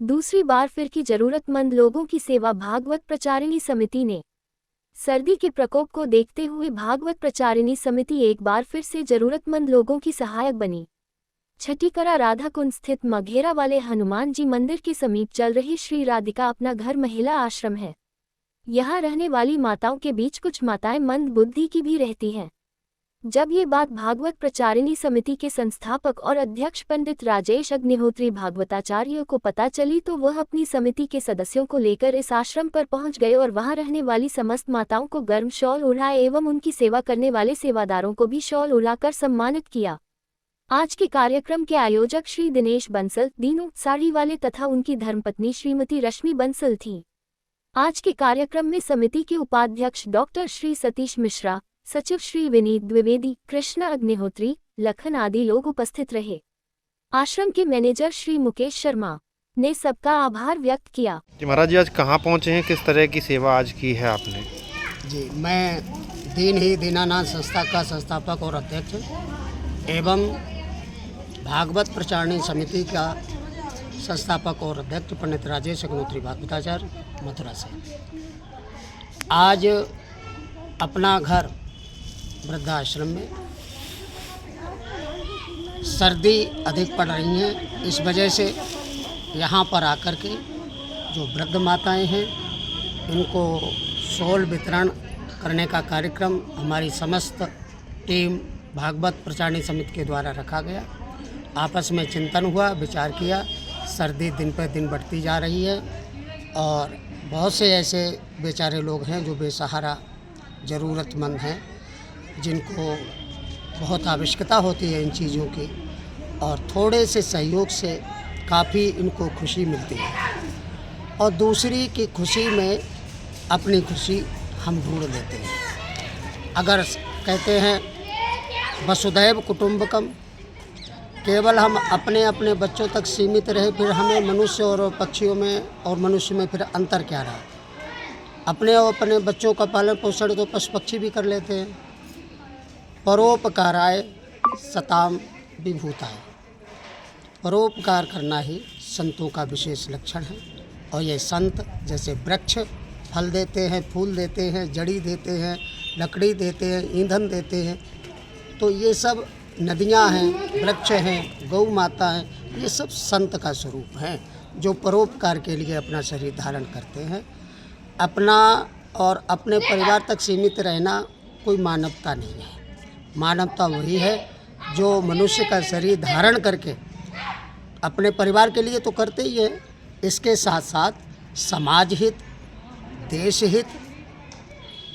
दूसरी बार फिर की जरूरतमंद लोगों की सेवा। भागवत प्रचारिणी समिति ने सर्दी के प्रकोप को देखते हुए भागवत प्रचारिणी समिति एक बार फिर से जरूरतमंद लोगों की सहायक बनी। छठीकरा राधा कुंड स्थित मघेरा वाले हनुमान जी मंदिर के समीप चल रही श्री राधिका अपना घर महिला आश्रम है। यहाँ रहने वाली माताओं के बीच कुछ माताएं मंद बुद्धि की भी रहती हैं। जब ये बात भागवत प्रचारिणी समिति के संस्थापक और अध्यक्ष पंडित राजेश अग्निहोत्री भागवताचार्य को पता चली तो वह अपनी समिति के सदस्यों को लेकर इस आश्रम पर पहुंच गए और वहां रहने वाली समस्त माताओं को गर्म शॉल ओढ़ाए एवं उनकी सेवा करने वाले सेवादारों को भी शॉल ओढ़ाकर सम्मानित किया। आज के कार्यक्रम के आयोजक श्री दिनेश बंसल, दीनू साड़ी वाले तथा उनकी धर्मपत्नी श्रीमती रश्मि बंसल थीं। आज के कार्यक्रम में समिति के उपाध्यक्ष डॉक्टर श्री सतीश मिश्रा, सचिव श्री विनीत द्विवेदी, कृष्णा अग्निहोत्री, लखन आदि लोग उपस्थित रहे। आश्रम के मैनेजर श्री मुकेश शर्मा ने सबका आभार व्यक्त किया। जी महाराज जी, आज कहाँ पहुँचे हैं, किस तरह की सेवा आज की है आपने? जी, मैं दीन ही दीनानाथ संस्था का संस्थापक और अध्यक्ष एवं भागवत प्रचारिणी समिति का संस्थापक और अध्यक्ष पंडित राजेश अग्निहोत्री भागवताचार्य मथुरा से आज अपना घर वृद्धाश्रम में सर्दी अधिक पड़ रही है, इस वजह से यहाँ पर आकर के जो वृद्ध माताएं हैं इनको शॉल वितरण करने का कार्यक्रम हमारी समस्त टीम भागवत प्रचारिणी समिति के द्वारा रखा गया। आपस में चिंतन हुआ, विचार किया। सर्दी दिन पर दिन बढ़ती जा रही है और बहुत से ऐसे बेचारे लोग हैं जो बेसहारा ज़रूरतमंद हैं, जिनको बहुत आवश्यकता होती है इन चीज़ों की, और थोड़े से सहयोग से काफ़ी इनको खुशी मिलती है। और दूसरी की खुशी में अपनी खुशी हम ढूंढ लेते हैं। अगर कहते हैं वसुधैव कुटुंबकम, केवल हम अपने अपने बच्चों तक सीमित रहे, फिर हमें मनुष्य और पक्षियों में और मनुष्य में फिर अंतर क्या रहा? अपने और अपने बच्चों का पालन पोषण तो पशु पक्षी भी कर लेते हैं। परोपकाराय सताम विभूताय, परोपकार करना ही संतों का विशेष लक्षण है। और ये संत जैसे वृक्ष फल देते हैं, फूल देते हैं, जड़ी देते हैं, लकड़ी देते हैं, ईंधन देते हैं, तो ये सब नदियाँ हैं, वृक्ष हैं, गौ माता हैं, ये सब संत का स्वरूप हैं जो परोपकार के लिए अपना शरीर धारण करते हैं। अपना और अपने परिवार तक सीमित रहना कोई मानवता नहीं है। मानवता वही है जो मनुष्य का शरीर धारण करके अपने परिवार के लिए तो करते ही है, इसके साथ साथ समाज हित, देश हित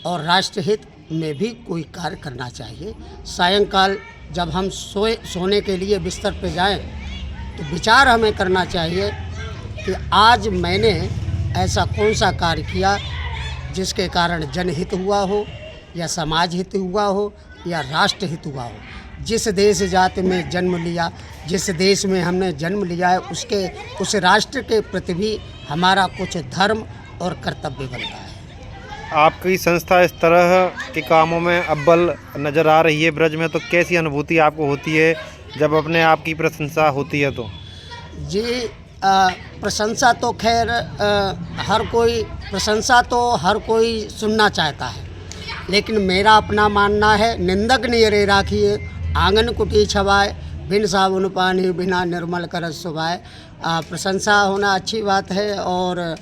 और राष्ट्र हित में भी कोई कार्य करना चाहिए। सायंकाल जब हम सोने के लिए बिस्तर पे जाएं तो विचार हमें करना चाहिए कि आज मैंने ऐसा कौन सा कार्य किया जिसके कारण जनहित हुआ हो या समाज हित हुआ हो या राष्ट्र हित हुआ हो। जिस देश जाति में जन्म लिया, जिस देश में हमने जन्म लिया है, उस राष्ट्र के प्रति भी हमारा कुछ धर्म और कर्तव्य बनता है। आपकी संस्था इस तरह के कामों में अव्वल नज़र आ रही है ब्रज में, तो कैसी अनुभूति आपको होती है जब अपने आप की प्रशंसा होती है? तो जी, प्रशंसा तो खैर प्रशंसा तो हर कोई सुनना चाहता है, लेकिन मेरा अपना मानना है निंदक नियरे राखिए, आंगन कुटी छवाए, बिन साबुन पानी बिना निर्मल कर सुभाए। प्रशंसा होना अच्छी बात है। और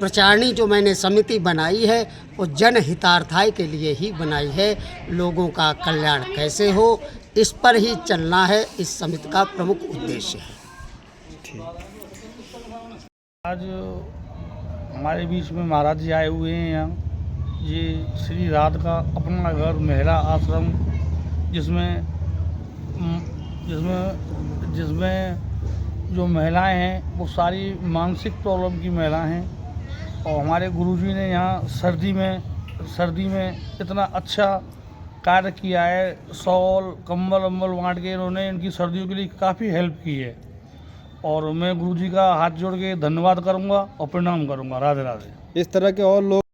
प्रचारिणी जो मैंने समिति बनाई है वो जनहितार्थाय के लिए ही बनाई है। लोगों का कल्याण कैसे हो, इस पर ही चलना है, इस समिति का प्रमुख उद्देश्य है। आज हमारे बीच में महाराज जी आए हुए हैं यहाँ। ये श्री राधिका अपना घर महिला आश्रम, जिसमें जो महिलाएं हैं वो सारी मानसिक प्रॉब्लम की महिलाएं हैं। और हमारे गुरुजी ने यहाँ सर्दी में इतना अच्छा कार्य किया है। शॉल कंबल वम्बल बांट के इन्होंने इनकी सर्दियों के लिए काफ़ी हेल्प की है। और मैं गुरुजी का हाथ जोड़ के धन्यवाद करूँगा और प्रणाम करूँगा। राधे राधे। इस तरह के और लोग